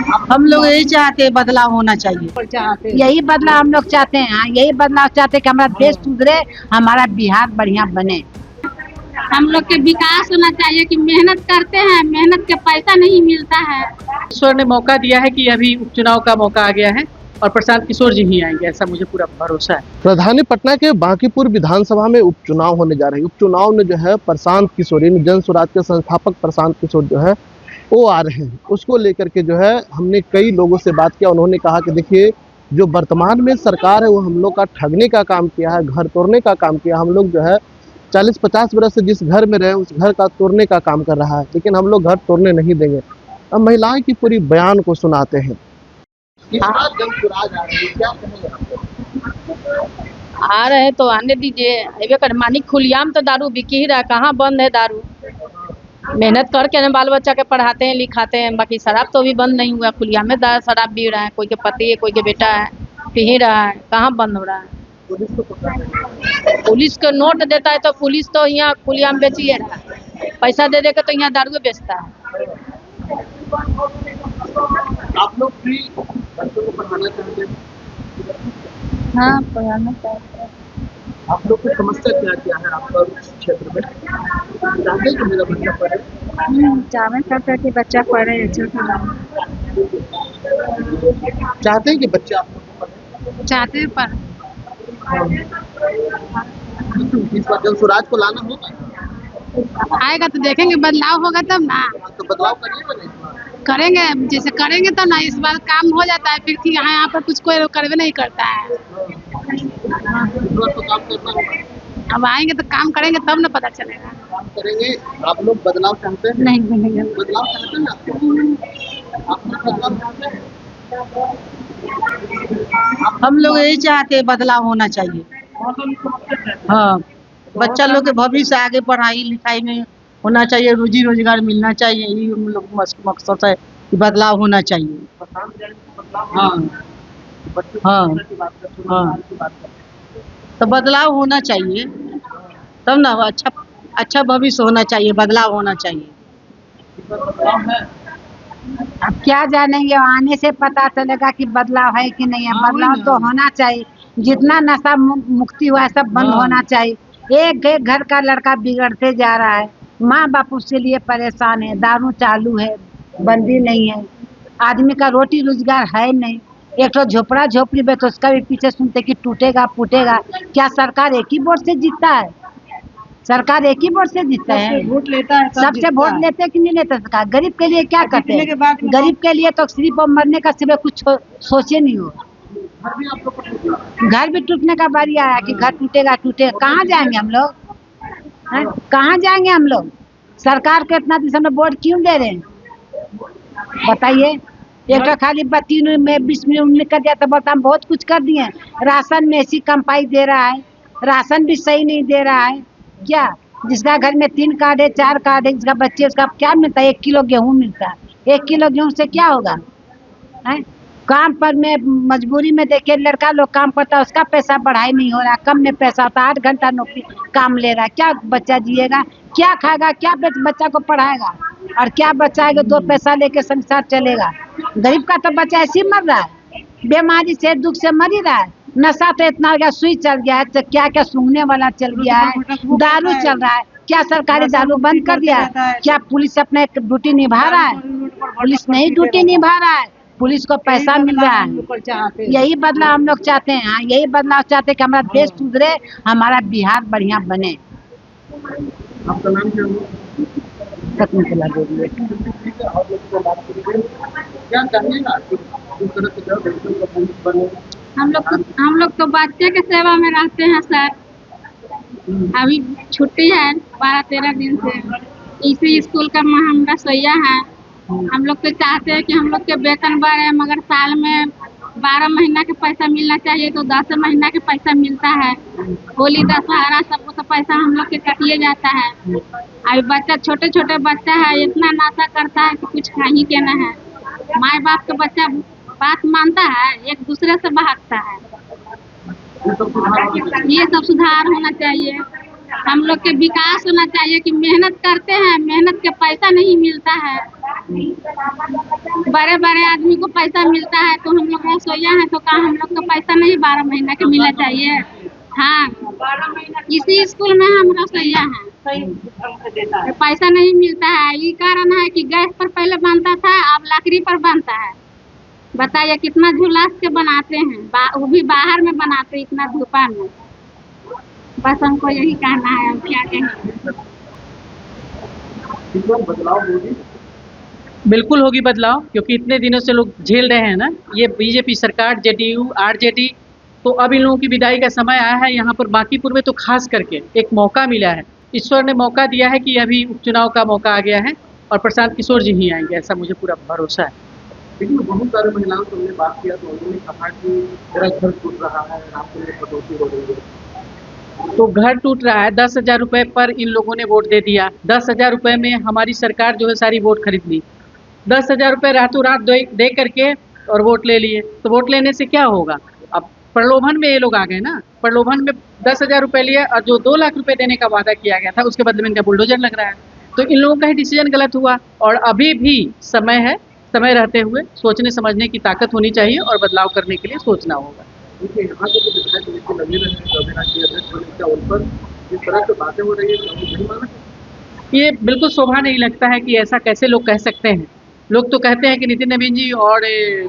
हम लोग यही चाहते हैं, बदलाव होना चाहिए। यही बदलाव हम लोग चाहते हैं। हाँ, यही बदलाव चाहते हैं कि हमारा देश सुधरे, हमारा बिहार बढ़िया बने। हम लोग के विकास होना चाहिए कि मेहनत करते हैं, मेहनत के पैसा नहीं मिलता है। ईश्वर ने मौका दिया है कि अभी उपचुनाव का मौका आ गया है और प्रशांत किशोर जी ही आएंगे, ऐसा मुझे पूरा भरोसा है। राजधानी पटना के बांकीपुर विधानसभा में उपचुनाव होने जा रहे हैं। उपचुनाव में जो है प्रशांत किशोर, जन स्वराज के संस्थापक प्रशांत किशोर जो है वो आ रहे हैं। उसको लेकर के जो है हमने कई लोगों से बात किया। उन्होंने कहा कि देखिए, जो वर्तमान में सरकार है वो हम लोग का ठगने का काम किया है, घर तोड़ने का काम किया। हम लोग जो है 40-50 वर्ष से जिस घर में रहे उस घर का तोड़ने का काम कर रहा है, लेकिन हम लोग घर तोड़ने नहीं देंगे। अब महिलाएं की पूरी बयान को सुनाते हैं। आ रहे तो आने दीजिए। अबे कर मानिक खुलियाम तो दारू बिकी ही रहा, कहाँ बंद है दारू। मेहनत करके ना बाल बच्चा के पढ़ाते हैं लिखाते हैं, बाकी शराब तो अभी बंद नहीं हुआ। खुलियाम में शराब पी रहा है, कोई के पति है कोई के बेटा है, पी ही रहा है, कहाँ बंद हो रहा है। पुलिस को नोट देता है तो पुलिस तो यहाँ खुलियाम बेचिए रहा है, पैसा दे देकर तो यहाँ दारू बेचता है। आप लोग भी बच्चों को पढ़ाना चाहते हैं? हाँ, पढ़ाना चाहते हैं। आप लोग की समस्या क्या क्या है आपका क्षेत्र में? चाहते हैं कि मेरा बच्चा पढ़े? चावल करता कि बच्चा पढ़े, अच्छा चाहते हैं कि बच्चा आप लोग को पढ़े? चाहते हैं पर इस बार जन स्वराज को लाना होगा, आएगा तो देखेंगे, बदलाव होगा तब ना। तो बदलाव करिएगा ना इस बार। करेंगे, जैसे करेंगे तो ना। इस बार काम हो जाता है, फिर यहाँ पर कुछ कोई करवे नहीं करता है। इस बार तो काम करना होगा। अब आएंगे तो काम करेंगे तब ना पता चलेगा। काम करेंगे। आप लोग बदलाव चाहते हैं? नहीं बनेगा। बदलाव चाहते हैं आप लोग बदलाव चाहते हैं? हम लोग यही चाहते हैं, बदलाव होना चाहिए। हाँ, बच्चा लोग के भविष्य आगे पढ़ाई लिखाई में होना चाहिए, रोजी रोजगार मिलना चाहिए। यही हम लोग मकसद है कि बदलाव होना चाहिए। हाँ हाँ हाँ, तो बदलाव होना चाहिए तब ना अच्छा भविष्य होना चाहिए, बदलाव होना चाहिए। अब क्या जानेंगे, आने से पता चलेगा कि बदलाव है कि नहीं है। बदलाव तो होना चाहिए। जितना नशा मुक्ति हुआ है सब बंद होना चाहिए। एक एक घर का लड़का बिगड़ते जा रहा है, माँ बाप उसके लिए परेशान है। दारू चालू है, बंदी नहीं है, आदमी का रोटी रोजगार है नहीं। एक तो झोपड़ा झोपड़ी में तो उसका भी पीछे सुनते कि टूटेगा फूटेगा। क्या सरकार एक ही वोट से जीतता है? सरकार एक ही वोट से जीतता है, वोट लेता है, सबसे वोट लेते हैं कि नहीं लेते सरकार? गरीब के लिए क्या करते हैं? गरीब के लिए तो सिर्फ मरने का सिर्फ कुछ सोचे नहीं हो। घर भी टूटने का बारी आया कि घर टूटेगा टूटेगा। कहाँ जाएंगे हम लोग? कहाँ जाएंगे हम लोग? सरकार को इतना दिशा में वोट क्यों दे रहे हैं बताइए? एक तो खाली बत्ती में 20 मिनट कर दिया तो बोलता हम बहुत कुछ कर दिए। राशन में ऐसी कम्पाई दे रहा है, राशन भी सही नहीं दे रहा है। क्या जिसका घर में 3 कार्ड है 4 कार्ड है, जिसका बच्चे उसका क्या मिलता है? 1 किलो गेहूँ मिलता है। 1 किलो गेहूँ से क्या होगा? है काम पर में मजबूरी में देखिए लड़का लोग काम करता है, उसका पैसा बढ़ाई नहीं हो रहा, कम में पैसा होता है। 8 घंटा नौकरी काम ले रहा है, क्या बच्चा जिएगा? क्या खाएगा? क्या बच्चा को पढ़ाएगा? और क्या बच्चा आएगा 2 पैसा लेके संसार चलेगा? गरीब का तो बच्चा ऐसे ही मर रहा है, बीमारी से दुख से मर ही रहा है। नशा तो इतना हो गया, सुई चल गया है, तो क्या क्या सूंघने वाला चल गया है, दारू चल रहा है। क्या सरकारी दारू बंद कर दिया है? क्या पुलिस अपना ड्यूटी निभा रहा है? पुलिस नहीं ड्यूटी निभा रहा है, पुलिस को पैसा मिल रहा है। यही बदलाव हम लोग चाहते हैं। हाँ, यही बदलाव चाहते हैं कि हमारा देश सुधरे, हमारा बिहार बढ़िया बने। आपका नाम क्या है? तकनीकला बोलिए। क्या कहिएगा इस तरह से जब बिल्कुल का पुलिस बने? हम लोग तो बच्चे के सेवा में रहते हैं सर। अभी छुट्टी है 12-13 दिन से। इसी स्कूल का हम रसोइया है। हम लोग तो चाहते हैं कि हम लोग के वेतन बढ़े, मगर साल में 12 महीना के पैसा मिलना चाहिए, तो 10 महीना के पैसा मिलता है। होली दशहरा सबको तो पैसा हम लोग के कटिए जाता है। अभी बच्चा छोटे छोटे बच्चा है, इतना नशा करता है कि कुछ कहीं के ना है। माँ बाप का बच्चा बात मानता है, एक दूसरे से भागता है। ये सब सुधार होना चाहिए। हम लोग के विकास होना चाहिए कि मेहनत करते हैं, मेहनत के पैसा नहीं मिलता है। बड़े बड़े आदमी को पैसा मिलता है तो हम लोग रसोइया हैं तो कहाँ हम लोग को पैसा नहीं 12 महीना के मिलना चाहिए। हाँ, इसी स्कूल में हम रसोइया हैं तो पैसा नहीं मिलता है। ये कारण है कि गैस पर पहले बनता था, अब लकड़ी पर बनता है। बताइए कितना झुलास के बनाते हैं, वो भी बाहर में बनाते इतना धूपा में। बस हमको यही कहना है, हम क्या कहें। बिल्कुल होगी बदलाव, क्योंकि इतने दिनों से लोग झेल रहे हैं ना ये बीजेपी सरकार, जेडीयू, आरजेडी। तो अब इन लोगों की विदाई का समय आया है। यहाँ पर बांकीपुर में तो खास करके एक मौका मिला है, ईश्वर ने मौका दिया है कि अभी उपचुनाव का मौका आ गया है और प्रशांत किशोर जी ही आएंगे, ऐसा मुझे पूरा भरोसा है। लेकिन बहुत सारे महिलाओं से हमने बात किया तो उन्होंने कहा कि मेरा घर टूट रहा है, रास्ते में कटौती हो रही है। तो घर टूट रहा है, 10,000 रुपये पर इन लोगों ने वोट दे दिया। 10,000 रुपये में हमारी सरकार जो है सारी वोट खरीद ली। 10,000 रुपये रातों रात दे करके और वोट ले लिए। तो वोट लेने से क्या होगा? अब प्रलोभन में ये लोग आ गए ना, प्रलोभन में 10,000 रुपये लिए और जो 2 लाख रुपये देने का वादा किया गया था उसके बदले में इनका बुलडोजर लग रहा है। तो इन लोगों का ही डिसीजन गलत हुआ। और अभी भी समय है, समय रहते हुए सोचने समझने की ताकत होनी चाहिए और बदलाव करने के लिए सोचना होगा। देखिए यहाँ के जो विधायक नीति लगे रहे हैं रवीना जी अध्यक्ष होने का, उन पर जिस तरह से बातें हो रही है नहीं माना। ये बिल्कुल शोभा नहीं लगता है कि ऐसा कैसे लोग कह सकते हैं। लोग तो कहते हैं कि नितिन नवीन जी और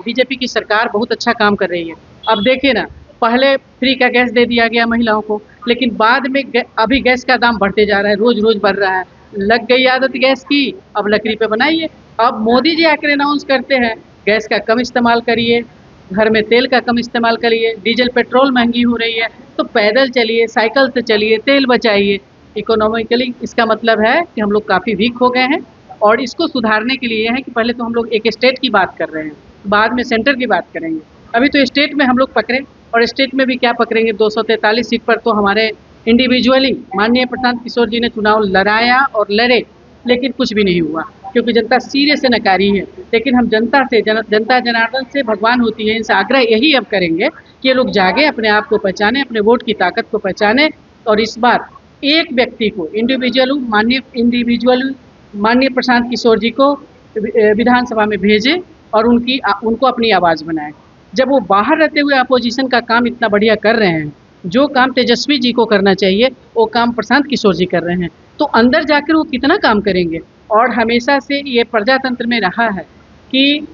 बीजेपी की सरकार बहुत अच्छा काम कर रही है। अब देखिए ना, पहले फ्री का गैस दे दिया गया महिलाओं को, लेकिन बाद में अभी गैस का दाम बढ़ते जा रहा है, रोज रोज बढ़ रहा है। लग गई आदत गैस की, अब लकड़ी पे बनाइए। अब मोदी जी आकर अनाउंस करते हैं गैस का कम इस्तेमाल करिए, घर में तेल का कम इस्तेमाल करिए, डीजल पेट्रोल महंगी हो रही है तो पैदल चलिए, साइकिल से चलिए, तेल बचाइए। इकोनॉमिकली इसका मतलब है कि हम लोग काफ़ी वीक हो गए हैं और इसको सुधारने के लिए ये है कि पहले तो हम लोग एक स्टेट की बात कर रहे हैं, बाद में सेंटर की बात करेंगे। अभी तो स्टेट में हम लोग पकड़े, और स्टेट में भी क्या पकड़ेंगे, 243 सीट पर तो हमारे इंडिविजुअली माननीय प्रशांत किशोर जी ने चुनाव लड़ाया और लड़े, लेकिन कुछ भी नहीं हुआ क्योंकि जनता सीरियस से नकारी है। लेकिन हम जनता से जनता जनार्दन से भगवान होती है, इनसे आग्रह यही अब करेंगे कि ये लोग जागे, अपने आप को पहचाने, अपने वोट की ताकत को पहचाने और इस बार एक व्यक्ति को इंडिविजुअल माननीय प्रशांत किशोर जी को विधानसभा में भेजें और उनको अपनी आवाज़ बनाएं। जब वो बाहर रहते हुए अपोजिशन का काम इतना बढ़िया कर रहे हैं, जो काम तेजस्वी जी को करना चाहिए वो काम प्रशांत किशोर जी कर रहे हैं, तो अंदर जाकर वो कितना काम करेंगे। और हमेशा से ये प्रजातंत्र में रहा है कि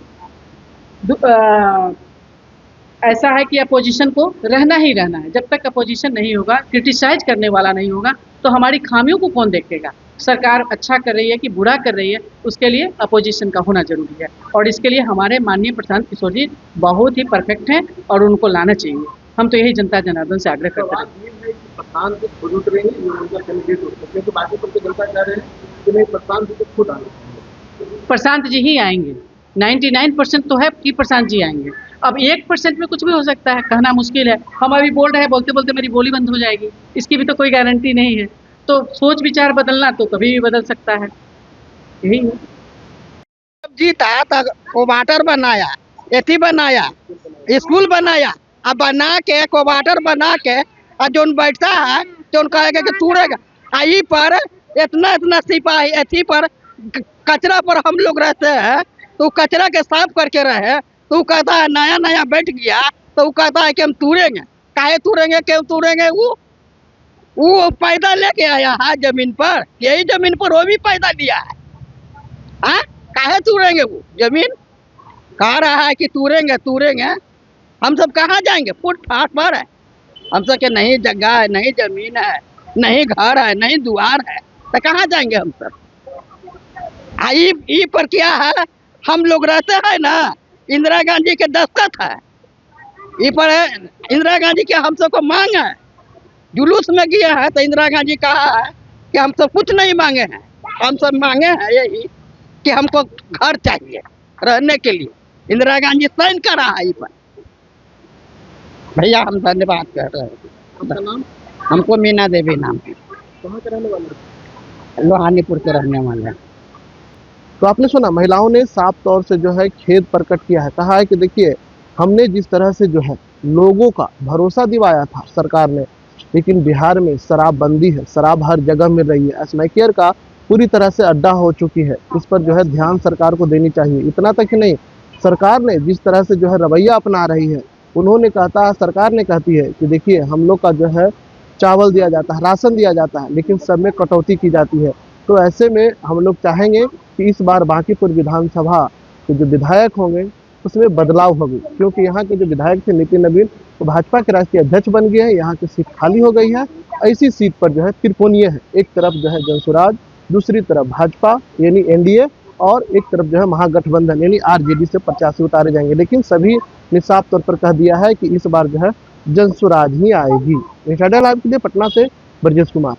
ऐसा है कि अपोजिशन को रहना ही रहना है। जब तक अपोजिशन नहीं होगा, क्रिटिसाइज करने वाला नहीं होगा, तो हमारी खामियों को कौन देखेगा। सरकार अच्छा कर रही है कि बुरा कर रही है, उसके लिए अपोजिशन का होना जरूरी है और इसके लिए हमारे माननीय प्रशांत किशोर जी बहुत ही परफेक्ट हैं और उनको लाना चाहिए। हम तो यही जनता जनार्दन से आग्रह करते हैं। प्रशांत जी खुद उतरेंगे, ये उनका कैंडिडेट होते हैं, तो बाकी सबको जनता चाह रहे हैं कि नहीं प्रशांत जी को खुद आना। प्रशांत जी ही आएंगे, 99% तो है कि प्रशांत जी आएंगे। अब 1% में कुछ भी हो सकता है, कहना मुश्किल है। हम अभी बोल रहे हैं, बोलते बोलते मेरी बोली बंद हो जाएगी, इसकी भी तो कोई गारंटी नहीं है। तो सोच विचार बदलना तो कभी भी बदल सकता है, यही है। जीता तो वाटर बनाया, एथी बनाया, स्कूल बनाया, अब बना के वाटर बना के और जो बैठता है तो कहेगा कि तूड़ेगा। आई पर इतना सिपाही एथी पर कचरा पर हम लोग रहते हैं, तो कचरा के साफ करके रहे, तो कहता है नया नया बैठ गया, तो कहता है कि हम तूड़ेंगे। काहे तूड़ेंगे, क्यों तूड़ेंगे? वो पैदा लेके आया है जमीन पर, यही जमीन पर वो भी पैदा लिया है। हाँ, काहे तूड़ेंगे? वो जमीन कह रहा है कि तूड़ेंगे। हम सब कहाँ जाएंगे? फुट फाट पर है, हम सब के नहीं जगह है, नहीं जमीन है, नहीं घर है, नहीं द्वार है, तो कहाँ जाएंगे हम सब? ई पर क्या है, हम लोग रहते हैं ना, इंदिरा गांधी के दस्तखत है, ई पर है इंदिरा गांधी के हम सबको मांग है। जुलूस में गया है तो इंदिरा गांधी कहा है कि हम सब कुछ नहीं मांगे हैं, हम सब मांगे हैं यही कि हमको घर चाहिए रहने के लिए। इंदिरा गांधी साइन करा है ई पर। भैया हम धन्यवाद कर रहे हैं। हमको मीना देवी नाम है। कहाँ के रहने वाले? लोहानीपुर के रहने वाले हैं। तो आपने सुना, महिलाओं ने साफ तौर से जो है खेद प्रकट किया है, कहा है कि देखिए हमने जिस तरह से जो है लोगों का भरोसा दिवाया था सरकार ने, लेकिन बिहार में शराबबंदी है, शराब हर जगह मिल रही है, स्मैकियर का पूरी तरह से अड्डा हो चुकी है। इस पर जो है ध्यान सरकार को देनी चाहिए। इतना तक ही नहीं, सरकार ने जिस तरह से जो है रवैया अपना रही है, उन्होंने सरकार ने कहती है कि देखिए हम लोग का जो है चावल दिया जाता है, राशन दिया जाता है, लेकिन सब में कटौती की जाती है। तो ऐसे में हम लोग चाहेंगे कि इस बार बांकीपुर विधानसभा के जो विधायक होंगे उसमें बदलाव होगी, क्योंकि यहाँ के जो विधायक थे नितिन नवीन, वो भाजपा के राष्ट्रीय अध्यक्ष बन गए हैं। यहाँ की सीट खाली हो गई है। ऐसी सीट पर जो है त्रिकोणीय है, एक तरफ जो है जनसुराज, दूसरी तरफ भाजपा यानी एनडीए, और एक तरफ जो है महागठबंधन यानी आरजेडी से प्रत्याशी उतारे जाएंगे। लेकिन सभी ने साफ तौर पर कह दिया है कि इस बार जो है जनसुराज ही आएगी। इंडिया लाइव के लिए पटना से ब्रजेश कुमार।